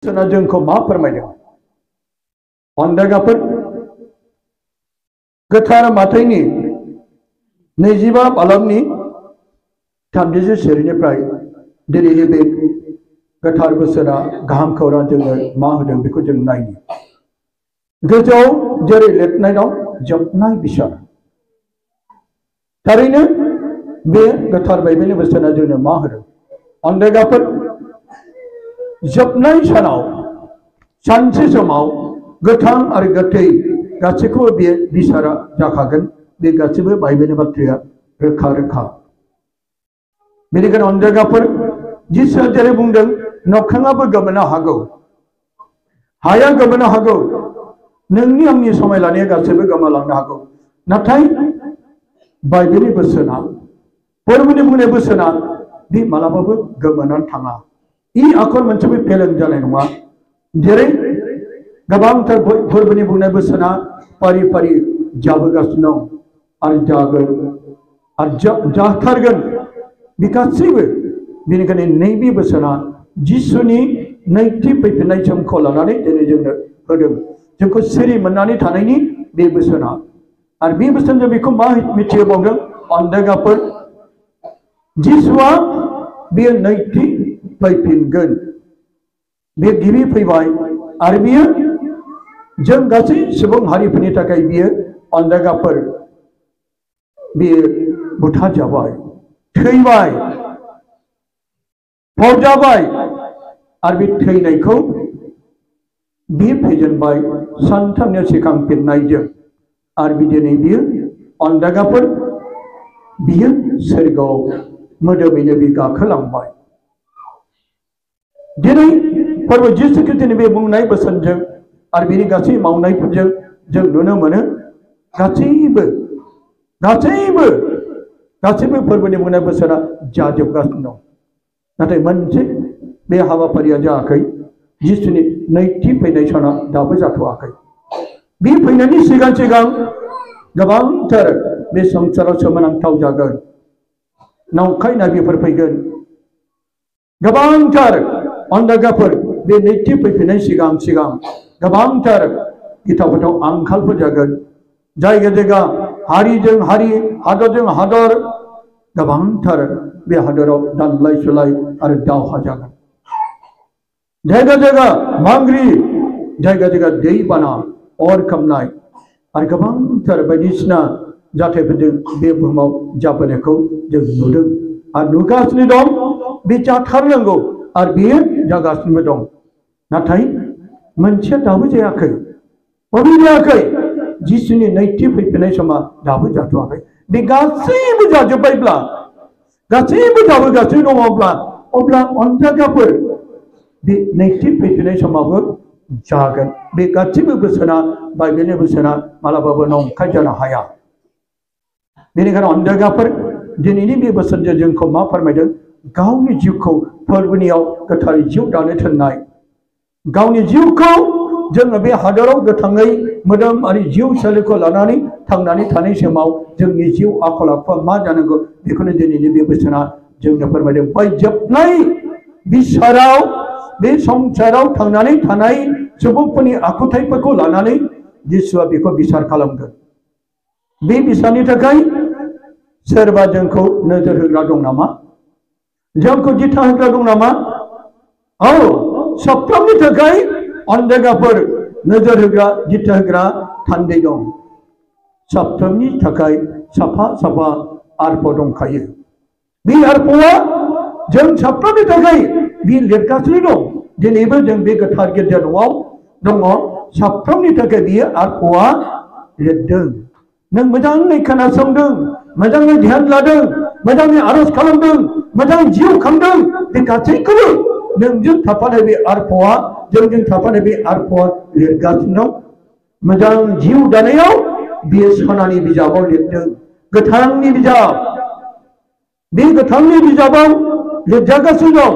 Sana जोंखौ मा फोरमायदों अन्दागाफोर गोथार माथाइनि 25 बालामनि 30 सेरिनिफ्राय दिनैनि बे गोथार बोसोरा गाहाम खौरां जोंनो मा होदों बेखौ जों नायनि गोजौआव जेरै लिरनाय दं जोबनाय बिसार थारैनो बे गोथार बाइबेलनि बोसोरा जोंनो मा होदों अन्दागाफोर जोबनाय सानाव सानसे समाव गोथां आरो गोथै गासैखौबो बे बिसारा जाखागोन बे गासैबो बाइबेलनि बाथ्राया रोखा रोखा बेनिखायनो अन्दागाफोर जिसुआ जेरै बुंदों नख्राङाबो गोमोनो हागौ हाया गोमोनो हागौ नोंनि आंनि समाय लानाया गासैबो गोमालांनो हागौ नाथाय बाइबेलनि बोसोना फोरबोनि बुंनाय बोसोना बे मालाबाबो गोमोनानै थाङा इ आखर मोनसेबो फेलें जानाय नङा जेरै गोबांथार फोरबोनि बुंनाय बोसोना फारि फारि जाबोगासिनो दं आरो जागोन आरो जाथारगोन बे गासैबो बेनिखायनो नैबे बोसोना जिसुनि नैथि फैफिननाय समखौ लानानै दिनै जोंनो होदों जोंखौ सिरि मोननानै थानायनि बे बोसोना आरो बे बोसोनजों बेखौ मा मिथिहोबावदों अन्दागाफोर जिसुआ बे नैथि फैफिनगोन बे गिबि फैबाय आरो बियो जों गासै सुबुं हारिफोरनि थाखाय बियो अन्दागाफोर बियो बुथारजाबाय थैबाय फबजाबाय आरो बे थैनायखौ बियो फेजेनबाय सानथामनि सिखांफिननायजों आरो बिदिनो बियो अन्दागाफोर बियो सोरगोआव मोदोमैनो बे गाखोलांबाय दिनै फोरबो जिसु ख्रिस्टनि बे बुंनाय बोसोनजों आरो बिनि गासै मावनायफोरजों जों नुनो मोनो गासैबो गासैबो गासैबो फोरबोनि बुंनाय बोसोना जाजोबगासिनो दं नाथाय मोनसे बे हाबाफारिया जायाखै जिसुनि नैथि फैनाय सना दाबो जाथ'वाखै बे फैनायनि सिगां सिगां गोबांथार बे संसाराव सोमोनांथाव जागोन नंखाय नाबिफोर फैगोन गोबांथार अन्दागाफोर बे नैथि फैफिननाय सिगां सिगां गोबांथार गिथावबाथाव आंखालफोर जागोन जायगा जायगा हारिजों हारि हादरजों हादर गोबांथार बे हादराव दानलाय सुलाय आरो दावहा जागोन जायगा जायगा मांग्रि जायगा जायगा दैबाना अर खोमनाय आरो गोबांथार बायदिसिना जाथायफोरजों बे बुहुमाव जाबोनायखौ जों नुदों आरो नुगासिनो दं बे जाथारनांगौ आरो बेयो जागासिनो दं नाथाय मोनसेया दाबो जायाखै बबे जायाखै जिसुनि नैथि फैफिननाय समा दाबो जाथ'वाखै बे गासैबो जाजोब्बायब्ला गासैबो जाबोगासिनो दङब्ला अब्ला अन्दागाफोर बे नैथि फैफिननाय समावबो जागोन बे गासैबो बोसोना बाइबेलनि बोसोना मालाबाबो नंखाय जानो हाया बेनिखायनो अन्दागाफोर दिनैनि बे बोसोनजों जोंखौ मा फोरमायदों गावनि जिउखौ फोरबोनियाव गोथारै जिउ दानो थिननाय गावनि जिउखौ जोङो बे हादराव गोथाङै मोदोम आरो जिउ सोलेरखौ लानानै थांनानै थानाय समाव जोंनि जिउ आखल आखुआ मा जानांगौ बेखौनो दिनैनि बे बोसोना जोंनो फोरमायदों बै जोबनाय बिसाराव बे संसाराव थांनानै थानाय सुबुंफोरनि आखुथायफोरखौ लानानै जिसुआ बेखौ बिसार खालामगोन बे बिसारनि थाखाय सोरबा जोंखौ नोजोर होग्रा दं नामा जोंखौ दिथा होग्रा दं नामा औ साफ्रोमनि थाखाय अन्दागाफोर नोजोर होग्रा दिथा होग्रा थान्दै दं साफ्रोमनि थाखाय साफा साफा आरफ दंखायो बे आरफआ जों साफ्रोमनि थाखाय बे लिरगासिनो दं दिनैबो जों बे गोथार गिर्जा न'आव दङ साफ्रोमनि थाखाय बियो आरफआ लिरदों नों मोजाङै खोनासंदों मोजाङै ध्यान लादों मोजाङै आरज खालामदों मोजां जिउ खांदों बे गासैखौबो नोंजों थाफानाय बे आरफआ जोंजों थाफानाय बे आरफआ लिरगासिनो दं मोजां जिउ दानायाव बेयो सनानि बिजाबाव लिरदों गोथांनि बिजाब बे गोथांनि बिजाबाव लिरजागासिनो दं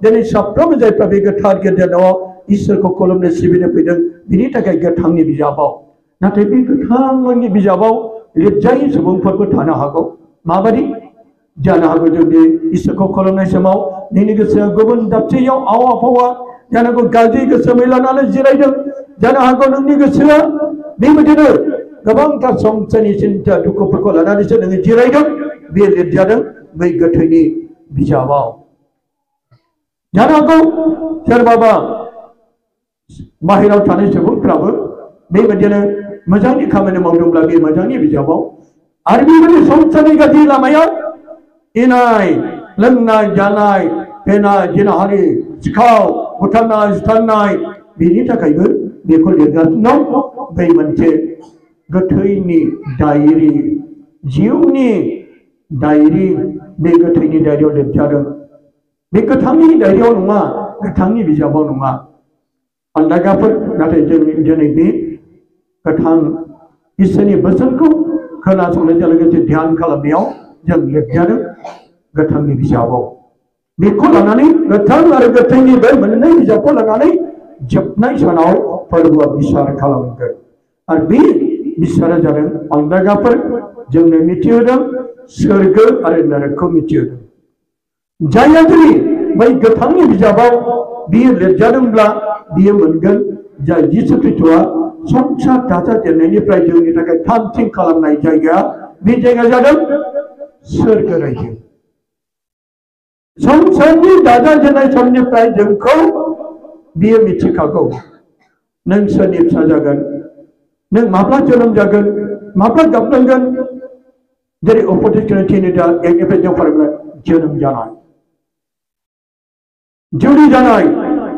दिनै साफ्रोमबो जायफ्रा बे गोथार गिर्जा न'आव इसोरखौ खुलुमनो सिबिनो फैदों बिनि थाखाय गोथांनि बिजाबाव नाथाय बे गोथांनि बिजाबाव लिरजायै सुबुंफोरबो थानो हागौ माबायदि जानो हागौ जों बे इसोरखौ खुलुमनाय समाव नोंनि गोसोआ गुबुन दाबसेयाव आवा फावा जानांगौ गाज्रि गोसो मैलानानै जिरायदों जानो हागौ नोंनि गोसोआ बेबायदिनो गोबांथार संसारनि सिन्था दुखुफोरखौ लानानैसो नोङो जिरायदों बे लिरजादों बै गोथैनि बिजाबाव जानो हागौ सोरबाबा बाहेरायाव थानाय सुबुंफ्राबो बेबायदिनो मोजांनि खामानि मावदोंब्ला बे मोजांनि बिजाबाव आरो बेबायदि संसारनि गाज्रि लामायाव इनाय लोंनाय जानाय फेनाय जिनाहारि सिखाव बुथारनाय सुथारनाय बेनि थाखायबो बेखौ लिरगासिनो दं बै मोनसे गोथैनि डायरी जिउनि डायरी बे गोथैनि डायरीयाव लिरजादों बे गोथांनि डायरीयाव नङा गोथांनि बिजाबाव नङा आन्दायगाफोर नाथाय जों दिनै बे गोथां इसोरनि बोसोनखौ खोनासंनायजों लोगोसे ध्यान खालामनायाव जों लिरजादों गोथांनि बिजाबाव बेखौ लानानै गोथां आरो गोथैनि बे मोननै बिजाबखौ लानानै जोबनाय सानाव फोरबोआ बिसार खालामगोन आरो बे बिसारा जादों आन्दायगाफोर जोंनो मिथिहोदों सोरगो आरो नरकखौ मिथिहोदों जायहा जुदि बै गोथांनि बिजाबाव बियो लिरजादोंब्ला बियो मोनगोन जाय जिसु ख्रीष्टआ संसार दाजाजेननायनिफ्राय जोंनि थाखाय थाम थिम खालामनाय जायगा बे जायगाया जादों सोरगो रायजो संसारनि दाजाजेननाय समनिफ्राय जोंखौ बियो मिथिखागौ नों सोरनि फिसा जागोन नों माब्ला जोनोम जागोन माब्ला गाबनांगोन जेरै अप'जिशननि एकनिफ्राय जों फरायबाय जोनोम जानाय जुलि जानाय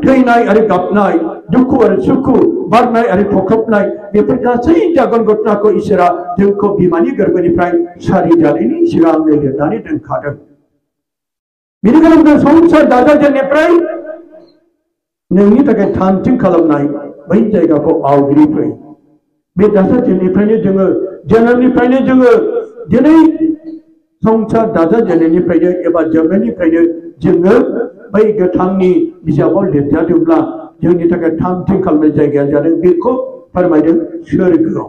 थैनाय आरो गाबनाय दुखु आरो सुखु बारनाय आरो थख्रबनाय बेफोर गासै जागोन घटनाखौ इसोरा जोंखौ बिमानि गोरबोनिफ्राय सारि जानायनि सिगांनो लिरनानै दोनखादों बेनिखायनो संसार दाजाजेननायनिफ्राय नोंनि थाखाय थामथिम खालामनाय बै जायगाखौ आवग्रिफै बे दाजाजेननायनिफ्रायनो जोङो जोनोमनिफ्रायनो जोङो दिनै संसार दाजाजेननायनिफ्रायनो एबा जोबनायनिफ्रायनो जोङो बै गोथांनि बिजाबाव लिरजादोंब्ला जोंनि थाखाय थामथिम खालामनाय जायगाया जादों बेखौ फोरमायदों सोरगोआव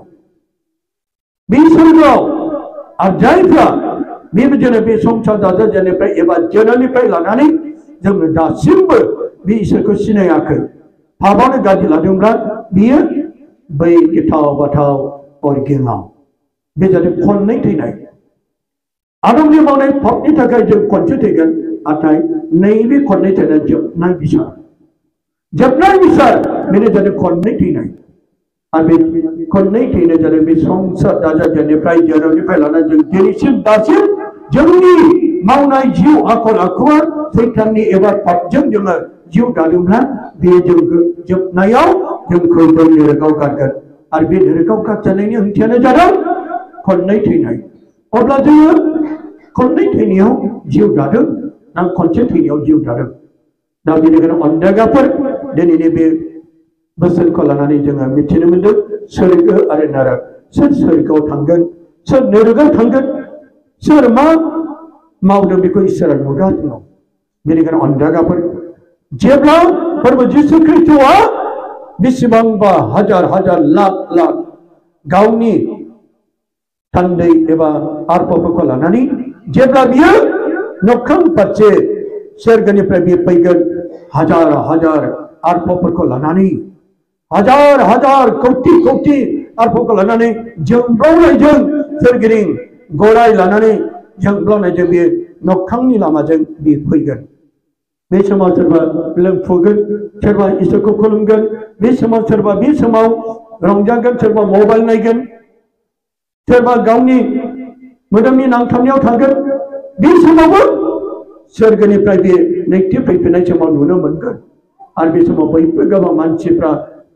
बे सोरगोआव आरो जायफ्रा बेबायदिनो बे संसार दाजाजेननायनिफ्राय एबा जोनोमनिफ्राय लानानै जोङो दासिमबो बे इसोरखौ सिनायाखै पापावनो गाज्रि लादोंब्ला बियो बै गिथाव बाथाव अरगेङाव बे जादों खननै थैनाय आदमनि मावनाय पापनि थाखाय जों खनसे थैगोन नाथाय नैबे खननै थैनाय जोबनाय बिसार बेनो जादों खननै थैनाय आरो बे खननै थैनाय जादों बे संसार दाजाजेननायनिफ्राय जोनोमनिफ्राय लानानै जों दिनैसिम दासिम जोंनि मावनाय जिउ आखल आखुआ सैताननि एबा पापजों जोङो जिउ दादोंब्ला बे जों जोबनायाव जोंखौ बै नरकाव गारगोन आरो बे नरकाव गारजानायनि ओंथियानो जादों खननै थैनाय अब्ला जोङो खननै थैनायाव जिउ दादों ना खनसे थैनायाव जिउ दादों दा बेनिखायनो अनदायगाफोर दिनैनि बे बोसोनखौ लानानै जोङो मिथिनो मोनदों सोरगो आरो नरक सोर सोरगोआव थांगोन सोर नरकाव थांगोन सोर मा मावदों बेखौ इसोरा नुगासिनो दं बेनिखायनो अनदायगाफोर जेब्ला प्रभु जिसु ख्रीष्टआ बेसेबांबा हाजार हाजार लाख लाख गावनि थान्दै एबा आर्पफोरखौ लानानै जेब्ला बियो नख्रां फारसे सोरगोनिफ्राय बियो फैगोन हाजार हाजार आर्पफोरखौ लानानै हाजार हाजार कौटि कौटि आर्पफोरखौ लानानै जोंब्लावनायजों सोरगिदिं गराय लानानै जोंब्लावनायजों बियो नख्रांनि लामाजों बियो फैगोन बे समाव सोरबा लोंफुगोन सोरबा इसोरखौ खुलुमगोन बे समाव सोरबा बे समाव रंजागोन सोरबा मबाइल नायगोन सोरबा गावनि मोदोमनि नांथाबनायाव थागोन बे समावबो सोरगोनिफ्राय बे नैथि फैफिननाय समाव नुनो मोनगोन आरो बे समाव बयबो गोबां मानसिफ्रा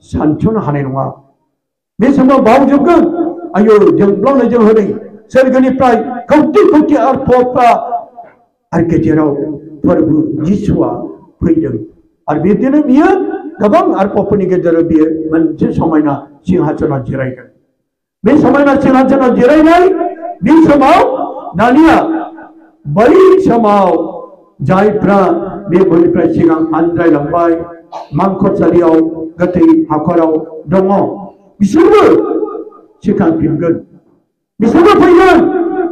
सानस'नो हानाय नङा बे समाव बावजोबगोन आयौ जोंब्लावनायजों होदों सोरगोनिफ्राय कौटि कौटि आर्पफ्रा आरो गेजेराव प्रभु जिसुआ फैदों आरो बिदिनो बियो गोबां आर्पफोरनि गेजेराव बियो मोनसे समायना सिंहासनाव जिरायगोन बे समायना सिंहासनाव जिरायनाय बे समाव दानिया बै समाव जायफ्रा बे बयनिफ्राय सिगां आनज्रायलांबाय मांखरसालियाव गोथै हाखराव दङ बिसोरबो सिखांफिनगोन बिसोरबो फैगोन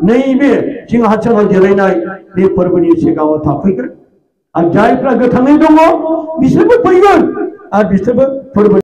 नैबे सिंहासनाव जिरायनाय बे फोरबोनि सिगाङाव थाफैगोन आरो जायफ्रा गोथाङै दङ बिसोरबो फैगोन आरो बिसोरबो फोरबो